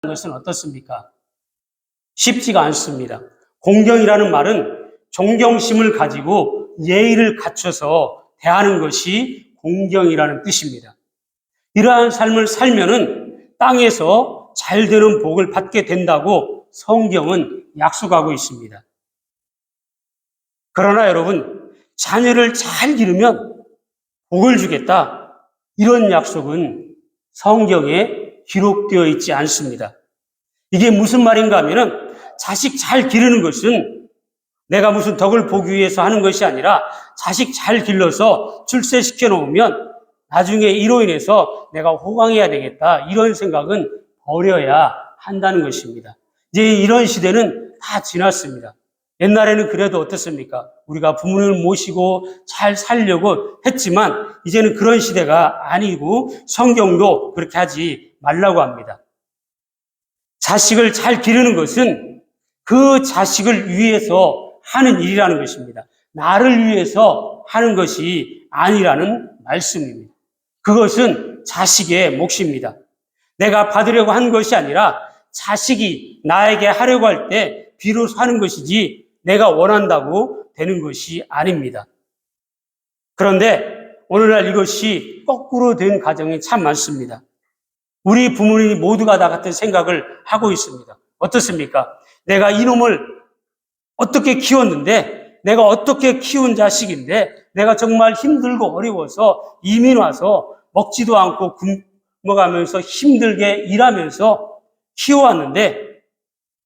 것은 어떻습니까? 쉽지가 않습니다. 공경이라는 말은 존경심을 가지고 예의를 갖춰서 대하는 것이 공경이라는 뜻입니다. 이러한 삶을 살면은 땅에서 잘 되는 복을 받게 된다고 성경은 약속하고 있습니다. 그러나 여러분, 자녀를 잘 기르면 복을 주겠다. 이런 약속은 성경에 기록되어 있지 않습니다. 이게 무슨 말인가 하면은 자식 잘 기르는 것은 내가 무슨 덕을 보기 위해서 하는 것이 아니라 자식 잘 길러서 출세시켜 놓으면 나중에 이로 인해서 내가 호강해야 되겠다. 이런 생각은 버려야 한다는 것입니다. 이제 이런 시대는 다 지났습니다. 옛날에는 그래도 어떻습니까? 우리가 부모님을 모시고 잘 살려고 했지만 이제는 그런 시대가 아니고 성경도 그렇게 하지 말라고 합니다. 자식을 잘 기르는 것은 그 자식을 위해서 하는 일이라는 것입니다. 나를 위해서 하는 것이 아니라는 말씀입니다. 그것은 자식의 몫입니다. 내가 받으려고 한 것이 아니라 자식이 나에게 하려고 할 때 비로소 하는 것이지 내가 원한다고 되는 것이 아닙니다. 그런데 오늘날 이것이 거꾸로 된 가정이 참 많습니다. 우리 부모님이 모두가 다 같은 생각을 하고 있습니다. 어떻습니까? 내가 이놈을 어떻게 키웠는데, 내가 어떻게 키운 자식인데, 내가 정말 힘들고 어려워서 이민 와서 먹지도 않고 굶어가면서 힘들게 일하면서 키워왔는데,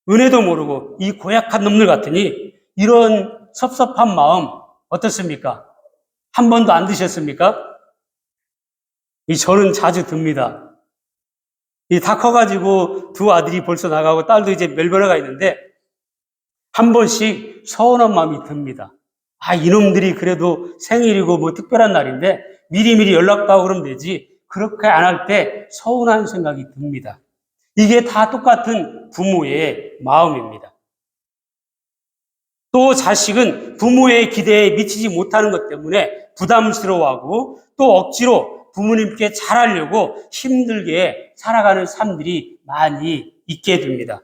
은혜도 모르고 이 고약한 놈들 같으니 이런 섭섭한 마음 어떻습니까? 한 번도 안 드셨습니까? 저는 자주 듭니다. 다 커가지고 두 아들이 벌써 나가고 딸도 이제 멜버른에 있는데 한 번씩 서운한 마음이 듭니다. 이놈들이 그래도 생일이고 뭐 특별한 날인데 미리미리 연락도 하고 그러면 되지. 그렇게 안 할 때 서운한 생각이 듭니다. 이게 다 똑같은 부모의 마음입니다. 또 자식은 부모의 기대에 미치지 못하는 것 때문에 부담스러워하고 또 억지로 부모님께 잘하려고 힘들게 살아가는 삶들이 많이 있게 됩니다.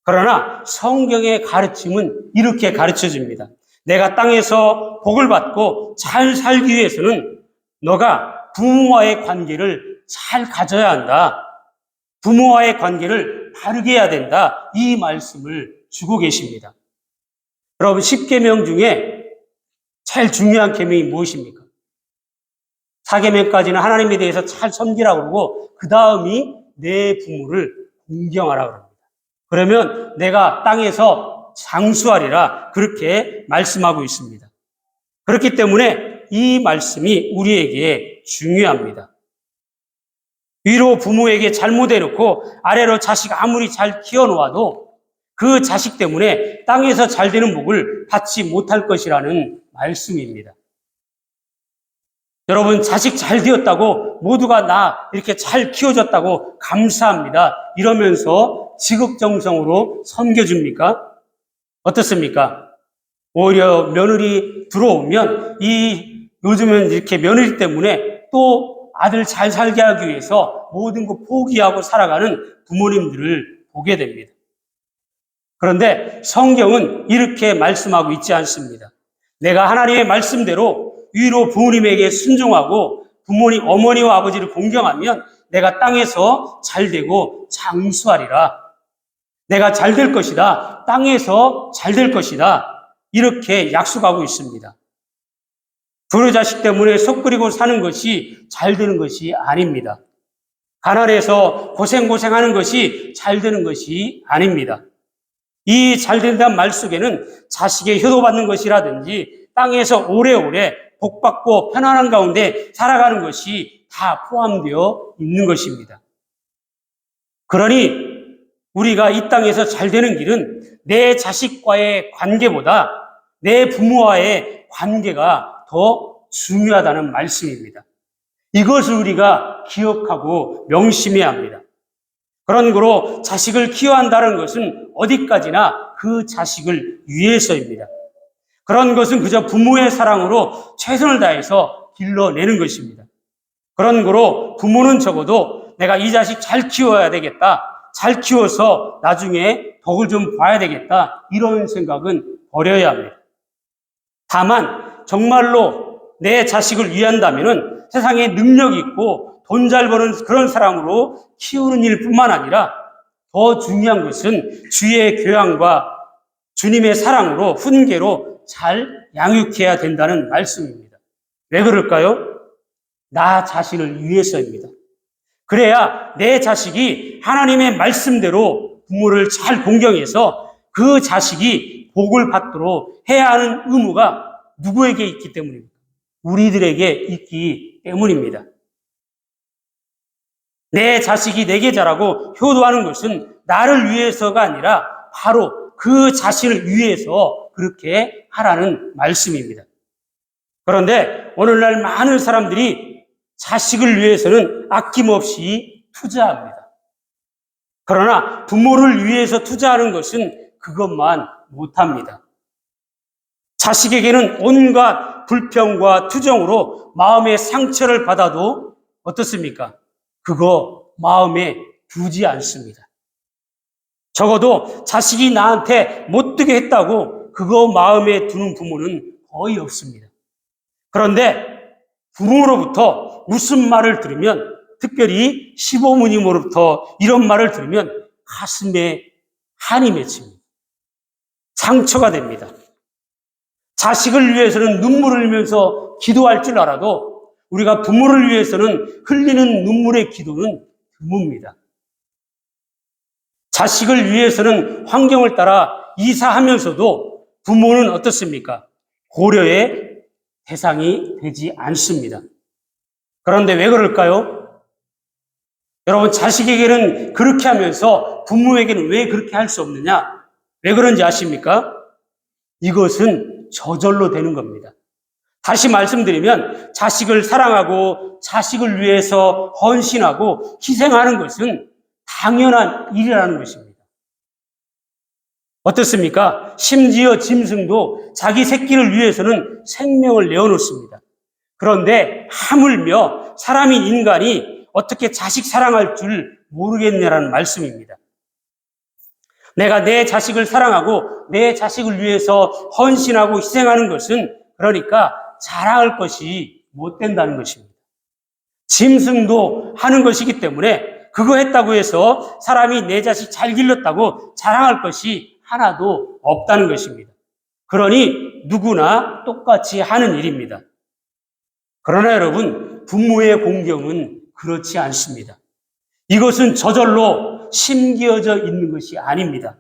그러나 성경의 가르침은 이렇게 가르쳐 줍니다. 내가 땅에서 복을 받고 잘 살기 위해서는 너가 부모와의 관계를 잘 가져야 한다. 부모와의 관계를 바르게 해야 된다. 이 말씀을 주고 계십니다. 여러분, 10계명 중에 제일 중요한 계명이 무엇입니까? 4계명까지는 하나님에 대해서 잘 섬기라고 그러고 그 다음이 내 부모를 공경하라고 합니다. 그러면 내가 땅에서 장수하리라 그렇게 말씀하고 있습니다. 그렇기 때문에 이 말씀이 우리에게 중요합니다. 위로 부모에게 잘못해놓고 아래로 자식 아무리 잘 키워놓아도 그 자식 때문에 땅에서 잘 되는 복을 받지 못할 것이라는 말씀입니다. 여러분, 자식 잘 되었다고 모두가 나 이렇게 잘 키워줬다고 감사합니다. 이러면서 지극정성으로 섬겨줍니까? 어떻습니까? 오히려 며느리 들어오면 요즘은 이렇게 며느리 때문에 또 아들 잘 살게 하기 위해서 모든 거 포기하고 살아가는 부모님들을 보게 됩니다. 그런데 성경은 이렇게 말씀하고 있지 않습니다. 내가 하나님의 말씀대로 위로 부모님에게 순종하고 부모님, 어머니와 아버지를 공경하면 내가 땅에서 잘되고 장수하리라. 내가 잘될 것이다. 땅에서 잘될 것이다. 이렇게 약속하고 있습니다. 불효자식 때문에 속 끓이고 사는 것이 잘 되는 것이 아닙니다. 가난해서 고생하는 것이 잘 되는 것이 아닙니다. 이 잘 된다는 말 속에는 자식의 효도받는 것이라든지 땅에서 오래오래 복받고 편안한 가운데 살아가는 것이 다 포함되어 있는 것입니다. 그러니 우리가 이 땅에서 잘 되는 길은 내 자식과의 관계보다 내 부모와의 관계가 더 중요하다는 말씀입니다. 이것을 우리가 기억하고 명심해야 합니다. 그런 거로 자식을 키워한다는 것은 어디까지나 그 자식을 위해서입니다. 그런 것은 그저 부모의 사랑으로 최선을 다해서 길러내는 것입니다. 그런 거로 부모는 적어도 내가 이 자식 잘 키워야 되겠다. 잘 키워서 나중에 덕을 좀 봐야 되겠다. 이런 생각은 버려야 합니다. 다만 정말로 내 자식을 위한다면은 세상에 능력 있고 돈 잘 버는 그런 사람으로 키우는 일뿐만 아니라 더 중요한 것은 주의 교양과 주님의 사랑으로 훈계로 잘 양육해야 된다는 말씀입니다. 왜 그럴까요? 나 자신을 위해서입니다. 그래야 내 자식이 하나님의 말씀대로 부모를 잘 공경해서 그 자식이 복을 받도록 해야 하는 의무가 누구에게 있기 때문입니다. 우리들에게 있기 때문입니다. 내 자식이 내게 잘하고 효도하는 것은 나를 위해서가 아니라 바로 그 자신을 위해서 그렇게 하라는 말씀입니다. 그런데 오늘날 많은 사람들이 자식을 위해서는 아낌없이 투자합니다. 그러나 부모를 위해서 투자하는 것은 그것만 못합니다. 자식에게는 온갖 불평과 투정으로 마음의 상처를 받아도 어떻습니까? 그거 마음에 두지 않습니다. 적어도 자식이 나한테 못되게 했다고 그거 마음에 두는 부모는 거의 없습니다. 그런데 부모로부터 무슨 말을 들으면, 특별히 시부모님으로부터 이런 말을 들으면 가슴에 한이 맺힙니다. 상처가 됩니다. 자식을 위해서는 눈물을 흘리면서 기도할 줄 알아도 우리가 부모를 위해서는 흘리는 눈물의 기도는 드뭅니다. 자식을 위해서는 환경을 따라 이사하면서도 부모는 어떻습니까? 고려의 대상이 되지 않습니다. 그런데 왜 그럴까요? 여러분, 자식에게는 그렇게 하면서 부모에게는 왜 그렇게 할 수 없느냐? 왜 그런지 아십니까? 이것은 저절로 되는 겁니다. 다시 말씀드리면 자식을 사랑하고 자식을 위해서 헌신하고 희생하는 것은 당연한 일이라는 것입니다. 어떻습니까? 심지어 짐승도 자기 새끼를 위해서는 생명을 내어놓습니다. 그런데 하물며 사람인 인간이 어떻게 자식 사랑할 줄 모르겠냐라는 말씀입니다. 내가 내 자식을 사랑하고 내 자식을 위해서 헌신하고 희생하는 것은 그러니까 자랑할 것이 못 된다는 것입니다. 짐승도 하는 것이기 때문에 그거 했다고 해서 사람이 내 자식 잘 길렀다고 자랑할 것이 하나도 없다는 것입니다. 그러니 누구나 똑같이 하는 일입니다. 그러나 여러분, 부모의 공경은 그렇지 않습니다. 이것은 저절로 심겨져 있는 것이 아닙니다.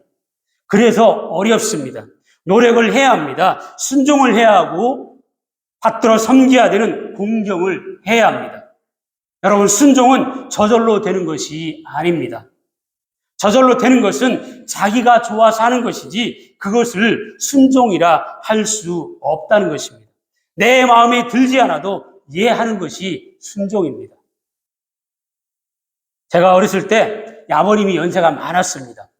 그래서 어렵습니다. 노력을 해야 합니다. 순종을 해야 하고 받들어 섬겨야 되는 공경을 해야 합니다. 여러분, 순종은 저절로 되는 것이 아닙니다. 저절로 되는 것은 자기가 좋아서 하는 것이지 그것을 순종이라 할 수 없다는 것입니다. 내 마음에 들지 않아도 이해하는 것이 순종입니다. 제가 어렸을 때 아버님이 연세가 많았습니다.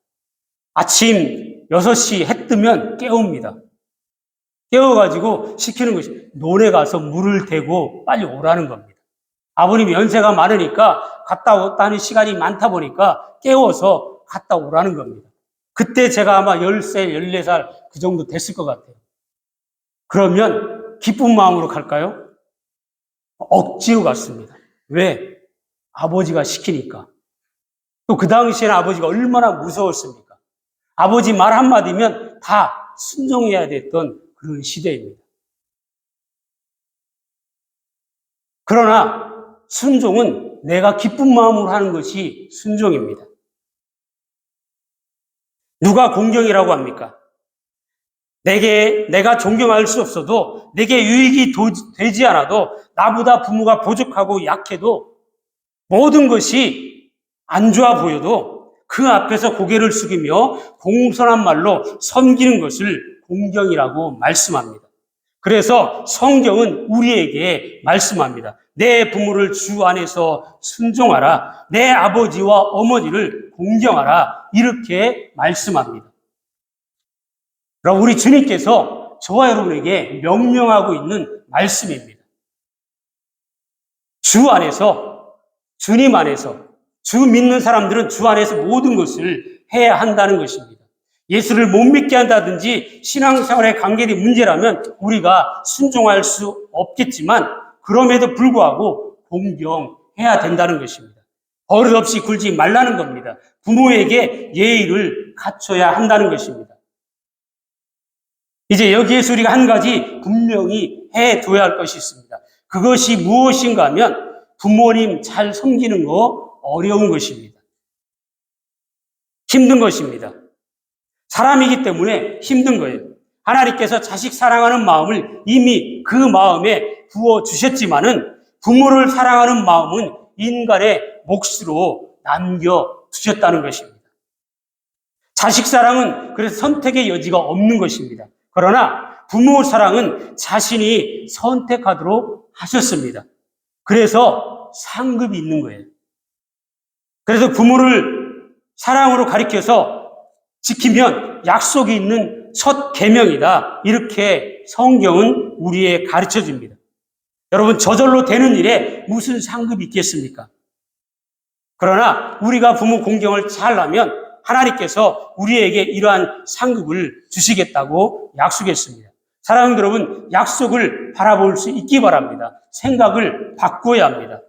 아침 6시 해 뜨면 깨웁니다. 깨워가지고 시키는 것이 논에 가서 물을 대고 빨리 오라는 겁니다. 아버님이 연세가 많으니까 갔다 왔다는 시간이 많다 보니까 깨워서 갔다 오라는 겁니다. 그때 제가 아마 10살, 14살 그 정도 됐을 것 같아요. 그러면 기쁜 마음으로 갈까요? 억지로 갔습니다. 왜? 아버지가 시키니까. 또 그 당시에는 아버지가 얼마나 무서웠습니까? 아버지 말 한마디면 다 순종해야 됐던 그런 시대입니다. 그러나 순종은 내가 기쁜 마음으로 하는 것이 순종입니다. 누가 공경이라고 합니까? 내가 존경할 수 없어도 내게 유익이 되지 않아도 나보다 부모가 부족하고 약해도 모든 것이 안 좋아 보여도 그 앞에서 고개를 숙이며 공손한 말로 섬기는 것을 공경이라고 말씀합니다. 그래서 성경은 우리에게 말씀합니다. 내 부모를 주 안에서 순종하라. 내 아버지와 어머니를 공경하라. 이렇게 말씀합니다. 그럼 우리 주님께서 저와 여러분에게 명령하고 있는 말씀입니다. 주 안에서, 주님 안에서 주 믿는 사람들은 주 안에서 모든 것을 해야 한다는 것입니다. 예수를 못 믿게 한다든지 신앙생활에 관계된 문제라면 우리가 순종할 수 없겠지만 그럼에도 불구하고 공경해야 된다는 것입니다. 버릇없이 굴지 말라는 겁니다. 부모에게 예의를 갖춰야 한다는 것입니다. 이제 여기에서 우리가 한 가지 분명히 해둬야 할 것이 있습니다. 그것이 무엇인가 하면 부모님 잘 섬기는 거 어려운 것입니다. 힘든 것입니다. 사람이기 때문에 힘든 거예요. 하나님께서 자식 사랑하는 마음을 이미 그 마음에 부어주셨지만은 부모를 사랑하는 마음은 인간의 몫으로 남겨두셨다는 것입니다. 자식 사랑은 그래서 선택의 여지가 없는 것입니다. 그러나 부모 사랑은 자신이 선택하도록 하셨습니다. 그래서 상급이 있는 거예요. 그래서 부모를 사랑으로 가리켜서 지키면 약속이 있는 첫 계명이다. 이렇게 성경은 우리에 가르쳐 줍니다. 여러분, 저절로 되는 일에 무슨 상급이 있겠습니까? 그러나 우리가 부모 공경을 잘하면 하나님께서 우리에게 이러한 상급을 주시겠다고 약속했습니다. 사랑하는 여러분, 약속을 바라볼 수 있기 바랍니다. 생각을 바꿔야 합니다.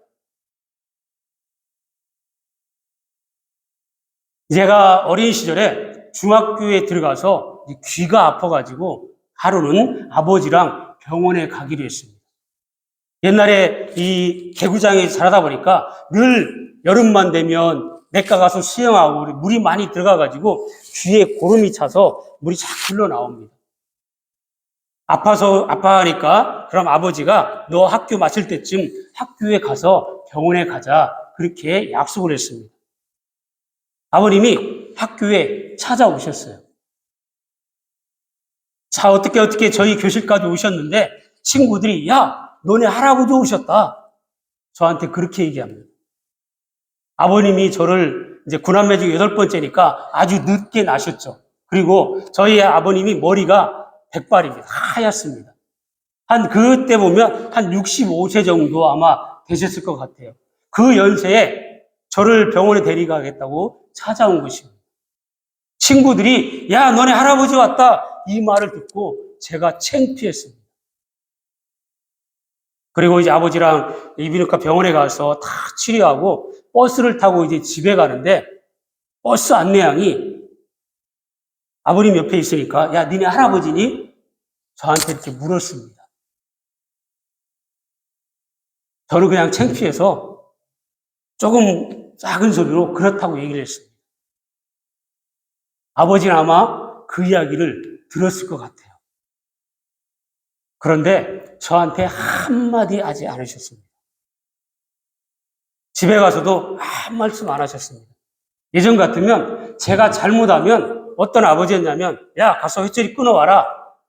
제가 어린 시절에 중학교에 들어가서 귀가 아파가지고 하루는 아버지랑 병원에 가기로 했습니다. 옛날에 이 개구장에 자라다 보니까 늘 여름만 되면 냇가 가서 수영하고 물이 많이 들어가가지고 귀에 고름이 차서 물이 자꾸 흘러나옵니다. 아파하니까 그럼 아버지가 너 학교 마칠 때쯤 학교에 가서 병원에 가자. 그렇게 약속을 했습니다. 아버님이 학교에 찾아오셨어요. 자, 어떻게 저희 교실까지 오셨는데 친구들이 야, 너네 할아버지 오셨다. 저한테 그렇게 얘기합니다. 아버님이 저를 이제 구남매 중 8번째니까 아주 늦게 나셨죠. 그리고 저희 아버님이 머리가 백발입니다. 하얗습니다. 그때 보면 한 65세 정도 아마 되셨을 것 같아요. 그 연세에 저를 병원에 데려가겠다고 찾아온 것입니다. 친구들이 야, 너네 할아버지 왔다. 이 말을 듣고 제가 창피했습니다. 그리고 이제 아버지랑 이비인후과 병원에 가서 다 치료하고 버스를 타고 이제 집에 가는데 버스 안내양이 아버님 옆에 있으니까 야, 니네 할아버지니? 저한테 이렇게 물었습니다. 저는 그냥 창피해서 조금 작은 소리로 그렇다고 얘기를 했습니다. 아버지는 아마 그 이야기를 들었을 것 같아요. 그런데 저한테 한마디 하지 않으셨습니다. 집에 가서도 아무 말씀 안 하셨습니다. 예전 같으면 제가 잘못하면 어떤 아버지였냐면 야, 가서 회초리 끊어와라.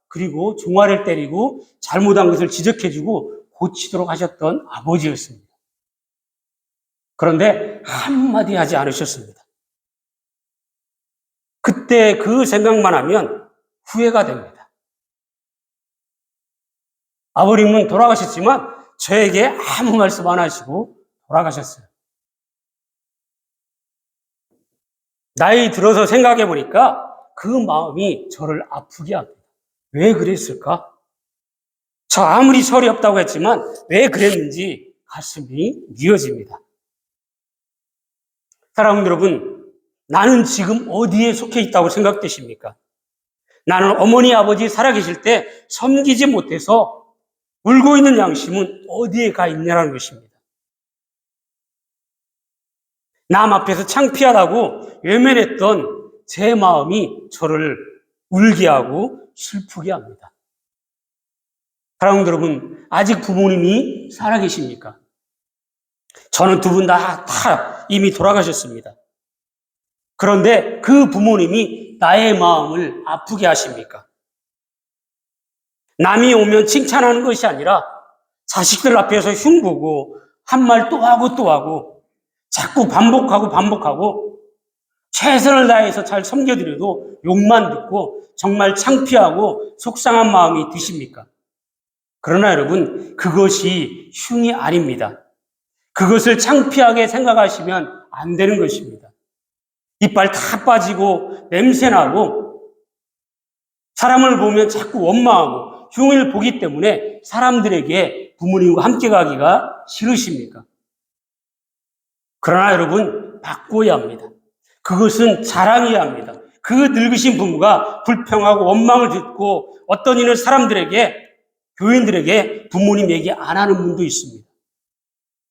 그리고 종아리를 때리고 잘못한 것을 지적해주고 고치도록 하셨던 아버지였습니다. 그런데 한마디 하지 않으셨습니다. 그때 그 생각만 하면 후회가 됩니다. 아버님은 돌아가셨지만 저에게 아무 말씀 안 하시고 돌아가셨어요. 나이 들어서 생각해 보니까 그 마음이 저를 아프게 합니다. 왜 그랬을까? 저 아무리 설이 없다고 했지만 왜 그랬는지 가슴이 미어집니다. 사랑하는 여러분, 나는 지금 어디에 속해 있다고 생각되십니까? 나는 어머니, 아버지 살아계실 때 섬기지 못해서 울고 있는 양심은 어디에 가 있냐는 것입니다. 남 앞에서 창피하다고 외면했던 제 마음이 저를 울게 하고 슬프게 합니다. 사랑하는 여러분, 아직 부모님이 살아계십니까? 저는 두 분 다 이미 돌아가셨습니다. 그런데 그 부모님이 나의 마음을 아프게 하십니까? 남이 오면 칭찬하는 것이 아니라 자식들 앞에서 흉보고 한 말 또 하고 또 하고 자꾸 반복하고 최선을 다해서 잘 섬겨드려도 욕만 듣고 정말 창피하고 속상한 마음이 드십니까? 그러나 여러분, 그것이 흉이 아닙니다. 그것을 창피하게 생각하시면 안 되는 것입니다. 이빨 다 빠지고 냄새나고 사람을 보면 자꾸 원망하고 흉을 보기 때문에 사람들에게 부모님과 함께 가기가 싫으십니까? 그러나 여러분, 바꿔야 합니다. 그것은 자랑해야 합니다. 그 늙으신 부모가 불평하고 원망을 듣고 어떤 이는 사람들에게, 교인들에게 부모님 얘기 안 하는 분도 있습니다.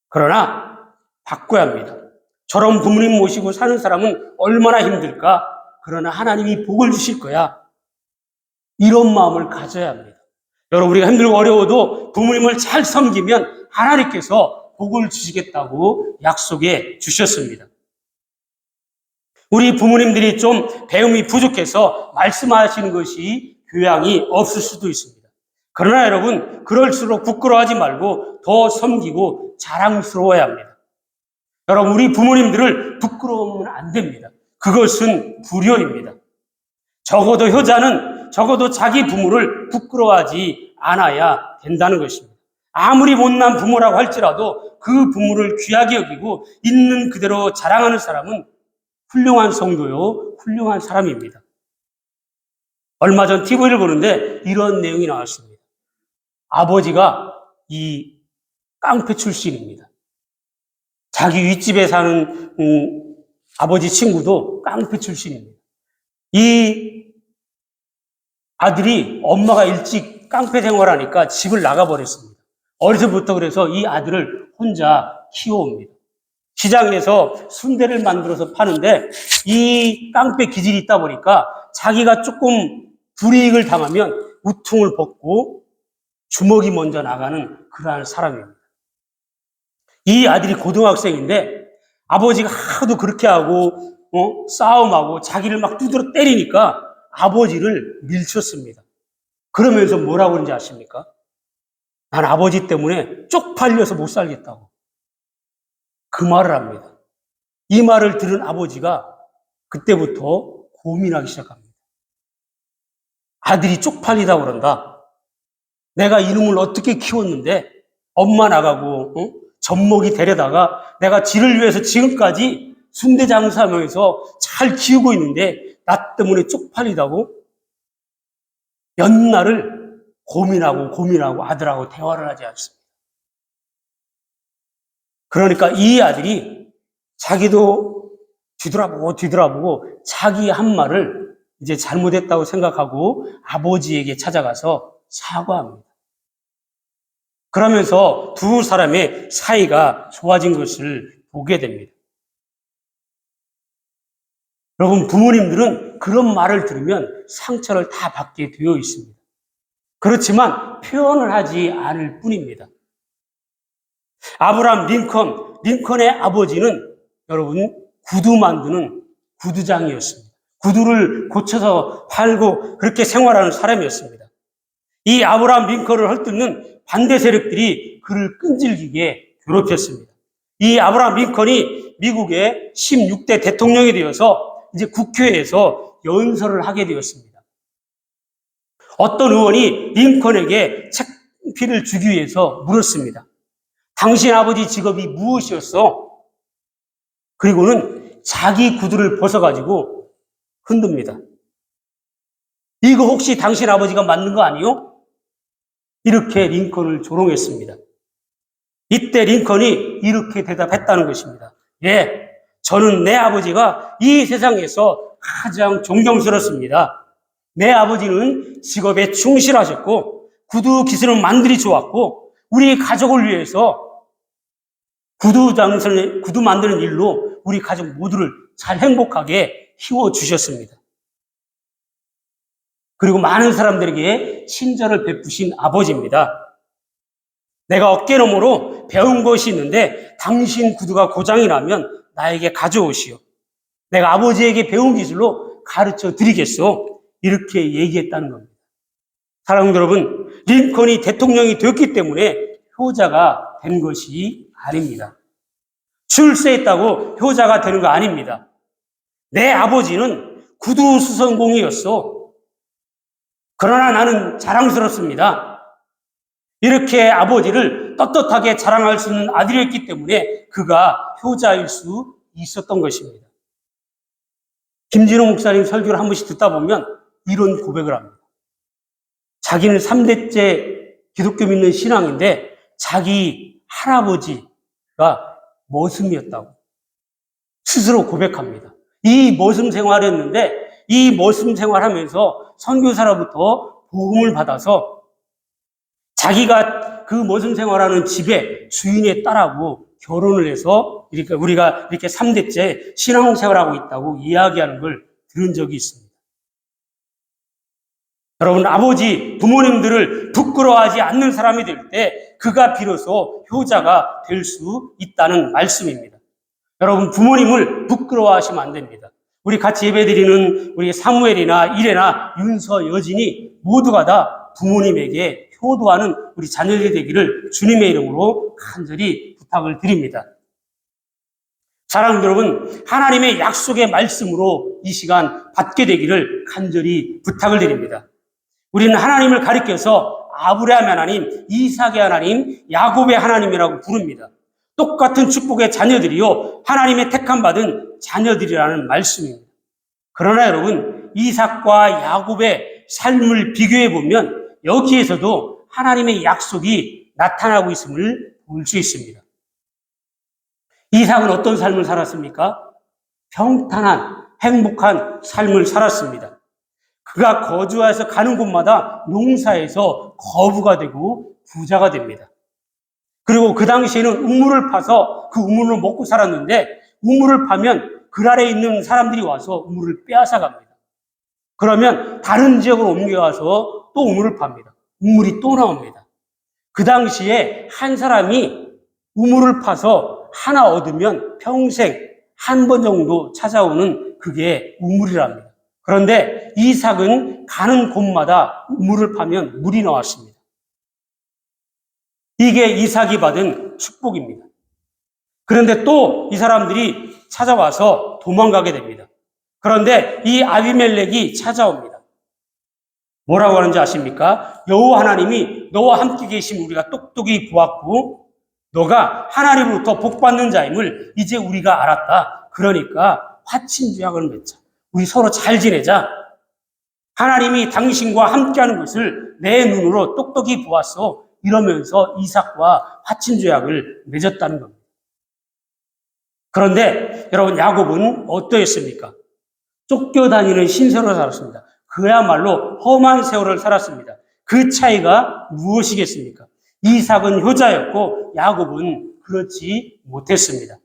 그러나 바꿔야 합니다. 저런 부모님 모시고 사는 사람은 얼마나 힘들까? 그러나 하나님이 복을 주실 거야. 이런 마음을 가져야 합니다. 여러분, 우리가 힘들고 어려워도 부모님을 잘 섬기면 하나님께서 복을 주시겠다고 약속해 주셨습니다. 우리 부모님들이 좀 배움이 부족해서 말씀하시는 것이 교양이 없을 수도 있습니다. 그러나 여러분, 그럴수록 부끄러워하지 말고 더 섬기고 자랑스러워야 합니다. 여러분, 우리 부모님들을 부끄러우면 안 됩니다. 그것은 불효입니다. 적어도 효자는 적어도 자기 부모를 부끄러워하지 않아야 된다는 것입니다. 아무리 못난 부모라고 할지라도 그 부모를 귀하게 여기고 있는 그대로 자랑하는 사람은 훌륭한 성도요, 훌륭한 사람입니다. 얼마 전 TV를 보는데 이런 내용이 나왔습니다. 아버지가 이 깡패 출신입니다. 자기 윗집에 사는 아버지 친구도 깡패 출신입니다. 이 아들이 엄마가 일찍 깡패 생활하니까 집을 나가버렸습니다. 어려서부터 그래서 이 아들을 혼자 키워옵니다. 시장에서 순대를 만들어서 파는데 이 깡패 기질이 있다 보니까 자기가 조금 불이익을 당하면 우퉁을 벗고 주먹이 먼저 나가는 그러한 사람입니다. 이 아들이 고등학생인데 아버지가 하도 그렇게 하고 싸움하고 자기를 막 두드러 때리니까 아버지를 밀쳤습니다. 그러면서 뭐라고 그러는지 아십니까? 난 아버지 때문에 쪽팔려서 못 살겠다고. 그 말을 합니다. 이 말을 들은 아버지가 그때부터 고민하기 시작합니다. 아들이 쪽팔리다고 그런다. 내가 이놈을 어떻게 키웠는데 엄마 나가고 젖먹이 데려다가 내가 지를 위해서 지금까지 순대 장사하면서 잘 키우고 있는데 나 때문에 쪽팔리다고? 몇 날을 고민하고 아들하고 대화를 하지 않습니다. 그러니까 이 아들이 자기도 뒤돌아보고 자기 한 말을 이제 잘못했다고 생각하고 아버지에게 찾아가서 사과합니다. 그러면서 두 사람의 사이가 좋아진 것을 보게 됩니다. 여러분, 부모님들은 그런 말을 들으면 상처를 다 받게 되어 있습니다. 그렇지만 표현을 하지 않을 뿐입니다. 아브라함 링컨의 아버지는 여러분 구두 만드는 구두장이었습니다. 구두를 고쳐서 팔고 그렇게 생활하는 사람이었습니다. 이 아브라함 링컨을 헐뜯는 반대 세력들이 그를 끈질기게 괴롭혔습니다. 이 아브라함 링컨이 미국의 16대 대통령이 되어서 이제 국회에서 연설을 하게 되었습니다. 어떤 의원이 링컨에게 책필을 주기 위해서 물었습니다. 당신 아버지 직업이 무엇이었어? 그리고는 자기 구두를 벗어가지고 흔듭니다. 이거 혹시 당신 아버지가 만든 거 아니요? 이렇게 링컨을 조롱했습니다. 이때 링컨이 이렇게 대답했다는 것입니다. 예, 저는 내 아버지가 이 세상에서 가장 존경스럽습니다. 내 아버지는 직업에 충실하셨고 구두 기술은 만들이 좋았고 우리 가족을 위해서 구두 만드는 일로 우리 가족 모두를 잘 행복하게 키워주셨습니다. 그리고 많은 사람들에게 친절을 베푸신 아버지입니다. 내가 어깨너머로 배운 것이 있는데 당신 구두가 고장이 나면 나에게 가져오시오. 내가 아버지에게 배운 기술로 가르쳐 드리겠소. 이렇게 얘기했다는 겁니다. 사랑하는 여러분, 링컨이 대통령이 되었기 때문에 효자가 된 것이 아닙니다. 출세했다고 효자가 되는 거 아닙니다. 내 아버지는 구두 수선공이었어. 그러나 나는 자랑스럽습니다. 이렇게 아버지를 떳떳하게 자랑할 수 있는 아들이었기 때문에 그가 효자일 수 있었던 것입니다. 김진호 목사님 설교를 한 번씩 듣다 보면 이런 고백을 합니다. 자기는 3대째 기독교 믿는 신앙인데 자기 할아버지가 머슴이었다고 스스로 고백합니다. 이 머슴 생활했는데 이 머슴 생활하면서 선교사로부터 복음을 받아서 자기가 그 머슴 생활하는 집에 주인의 딸하고 결혼을 해서 우리가 이렇게 3대째 신앙생활하고 있다고 이야기하는 걸 들은 적이 있습니다. 여러분, 아버지, 부모님들을 부끄러워하지 않는 사람이 될 때 그가 비로소 효자가 될 수 있다는 말씀입니다. 여러분, 부모님을 부끄러워하시면 안 됩니다. 우리 같이 예배드리는 우리 사무엘이나 이레나 윤서, 여진이 모두가 다 부모님에게 효도하는 우리 자녀들이 되기를 주님의 이름으로 간절히 부탁을 드립니다. 사랑하는 여러분, 하나님의 약속의 말씀으로 이 시간 받게 되기를 간절히 부탁을 드립니다. 우리는 하나님을 가리켜서 아브라함의 하나님, 이삭의 하나님, 야곱의 하나님이라고 부릅니다. 똑같은 축복의 자녀들이요, 하나님의 택함받은 자녀들이라는 말씀입니다. 그러나 여러분, 이삭과 야곱의 삶을 비교해 보면 여기에서도 하나님의 약속이 나타나고 있음을 볼 수 있습니다. 이삭은 어떤 삶을 살았습니까? 평탄한, 행복한 삶을 살았습니다. 그가 거주해서 가는 곳마다 농사에서 거부가 되고 부자가 됩니다. 그리고 그 당시에는 우물을 파서 그 우물을 먹고 살았는데 우물을 파면 그 아래에 있는 사람들이 와서 우물을 빼앗아 갑니다. 그러면 다른 지역으로 옮겨가서 또 우물을 팝니다. 우물이 또 나옵니다. 그 당시에 한 사람이 우물을 파서 하나 얻으면 평생 한 번 정도 찾아오는 그게 우물이랍니다. 그런데 이삭은 가는 곳마다 우물을 파면 물이 나왔습니다. 이게 이삭이 받은 축복입니다. 그런데 또 이 사람들이 찾아와서 도망가게 됩니다. 그런데 이 아비멜렉이 찾아옵니다. 뭐라고 하는지 아십니까? 여호와 하나님이 너와 함께 계시면 우리가 똑똑히 보았고 너가 하나님으로부터 복받는 자임을 이제 우리가 알았다. 그러니까 화친주약을 맺자. 우리 서로 잘 지내자. 하나님이 당신과 함께하는 것을 내 눈으로 똑똑히 보았어. 이러면서 이삭과 화친주약을 맺었다는 겁니다. 그런데 여러분, 야곱은 어떠했습니까? 쫓겨다니는 신세로 살았습니다. 그야말로 험한 세월을 살았습니다. 그 차이가 무엇이겠습니까? 이삭은 효자였고 야곱은 그렇지 못했습니다.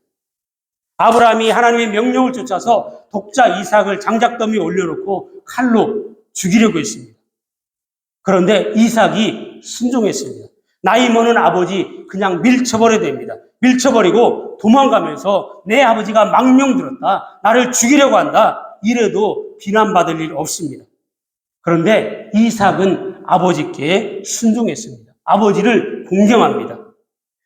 아브라함이 하나님의 명령을 쫓아서 독자 이삭을 장작더미에 올려놓고 칼로 죽이려고 했습니다. 그런데 이삭이 순종했습니다. 나이 많은 아버지 그냥 밀쳐버려야 됩니다. 밀쳐버리고 도망가면서 내 아버지가 망명 들었다. 나를 죽이려고 한다. 이래도 비난받을 일 없습니다. 그런데 이삭은 아버지께 순종했습니다. 아버지를 공경합니다.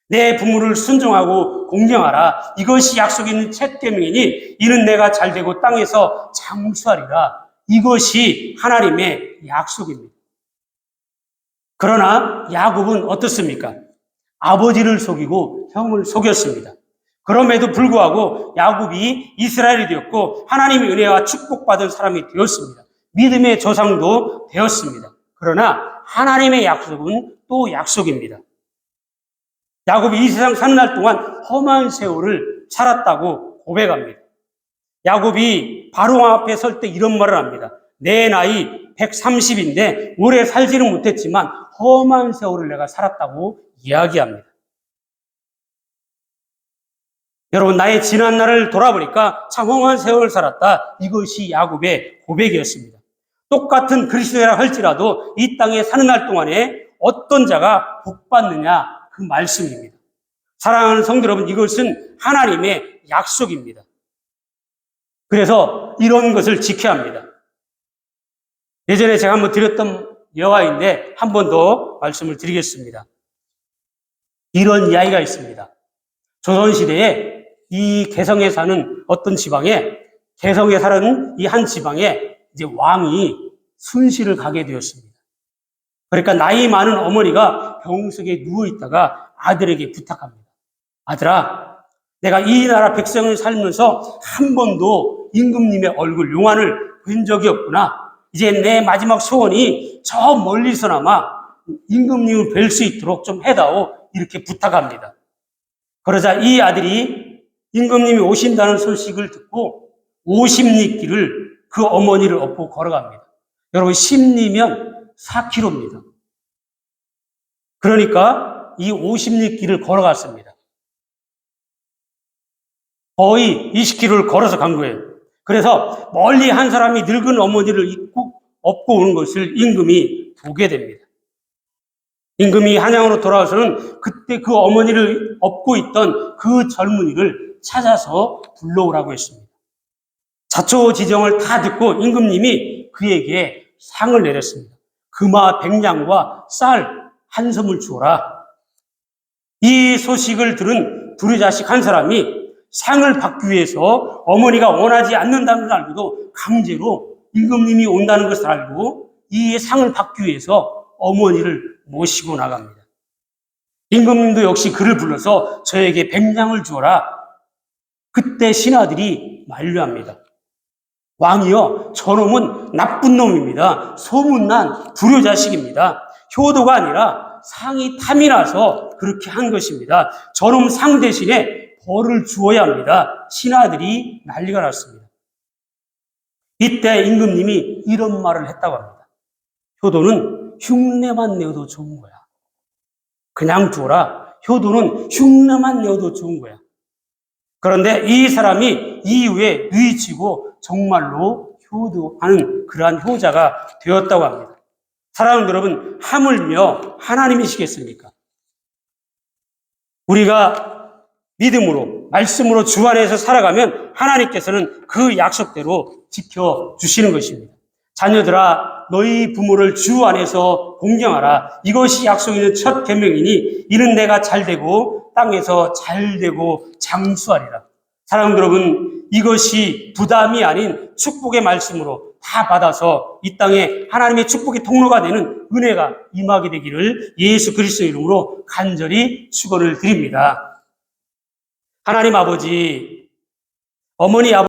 내 부모를 순종하고 공경하라. 이것이 약속 있는 첫 계명이니 이는 내가 잘되고 땅에서 장수하리라. 이것이 하나님의 약속입니다. 그러나 야곱은 어떻습니까? 아버지를 속이고 형을 속였습니다. 그럼에도 불구하고 야곱이 이스라엘이 되었고 하나님의 은혜와 축복받은 사람이 되었습니다. 믿음의 조상도 되었습니다. 그러나 하나님의 약속은 또 약속입니다. 야곱이 이 세상 사는 날 동안 험한 세월을 살았다고 고백합니다. 야곱이 바로 앞에 설 때 이런 말을 합니다. 내 나이 130인데 오래 살지는 못했지만 험한 세월을 내가 살았다고 이야기합니다. 여러분, 나의 지난 날을 돌아보니까 참 험한 세월을 살았다. 이것이 야곱의 고백이었습니다. 똑같은 그리스도라 할지라도 이 땅에 사는 날 동안에 어떤 자가 복받느냐 그 말씀입니다. 사랑하는 성도 여러분, 이것은 하나님의 약속입니다. 그래서 이런 것을 지켜야 합니다. 예전에 제가 한번 드렸던 예화인데 한 번 더 말씀을 드리겠습니다. 이런 이야기가 있습니다. 조선시대에 이 개성에 사는 어떤 지방에, 개성에 사는 이 한 지방에 이제 왕이 순시를 가게 되었습니다. 그러니까 나이 많은 어머니가 병석에 누워있다가 아들에게 부탁합니다. 아들아, 내가 이 나라 백성을 살면서 한 번도 임금님의 얼굴, 용안을 본 적이 없구나. 이제 내 마지막 소원이 저 멀리서나마 임금님을 뵐 수 있도록 좀 해다오. 이렇게 부탁합니다. 그러자 이 아들이 임금님이 오신다는 소식을 듣고 50리길을 그 어머니를 업고 걸어갑니다. 여러분 10리면 4km입니다. 그러니까 이 50리길을 걸어갔습니다. 거의 20km를 걸어서 간 거예요. 그래서 멀리 한 사람이 늙은 어머니를 업고 오는 것을 임금이 보게 됩니다. 임금이 한양으로 돌아와서는 그때 그 어머니를 업고 있던 그 젊은이를 찾아서 불러오라고 했습니다. 자초지정을 다 듣고 임금님이 그에게 상을 내렸습니다. 금화 100냥과 쌀 한 섬을 주어라. 이 소식을 들은 두루자식 한 사람이 상을 받기 위해서 어머니가 원하지 않는다는 걸 알고도 강제로 임금님이 온다는 것을 알고 이 상을 받기 위해서 어머니를 모시고 나갑니다. 임금님도 역시 그를 불러서 저에게 100냥을 주어라. 그때 신하들이 만류합니다. 왕이여, 저놈은 나쁜 놈입니다. 소문난 불효자식입니다. 효도가 아니라 상이 탐이 나서 그렇게 한 것입니다. 저놈 상 대신에 벌을 주어야 합니다. 신하들이 난리가 났습니다. 이때 임금님이 이런 말을 했다고 합니다. 효도는 흉내만 내어도 좋은 거야. 그냥 주어라. 효도는 흉내만 내어도 좋은 거야. 그런데 이 사람이 이후에 뉘치고 정말로 효도하는 그러한 효자가 되었다고 합니다. 사랑하는 여러분, 하물며 하나님이시겠습니까? 우리가 믿음으로, 말씀으로 주 안에서 살아가면 하나님께서는 그 약속대로 지켜주시는 것입니다. 자녀들아, 너희 부모를 주 안에서 공경하라. 이것이 약속 있는 첫 계명이니 이는 내가 잘되고 땅에서 잘되고 장수하리라. 사랑하는 여러분, 이것이 부담이 아닌 축복의 말씀으로 다 받아서 이 땅에 하나님의 축복의 통로가 되는 은혜가 임하게 되기를 예수 그리스도의 이름으로 간절히 축원을 드립니다. 하나님 아버지, 어머니 아버지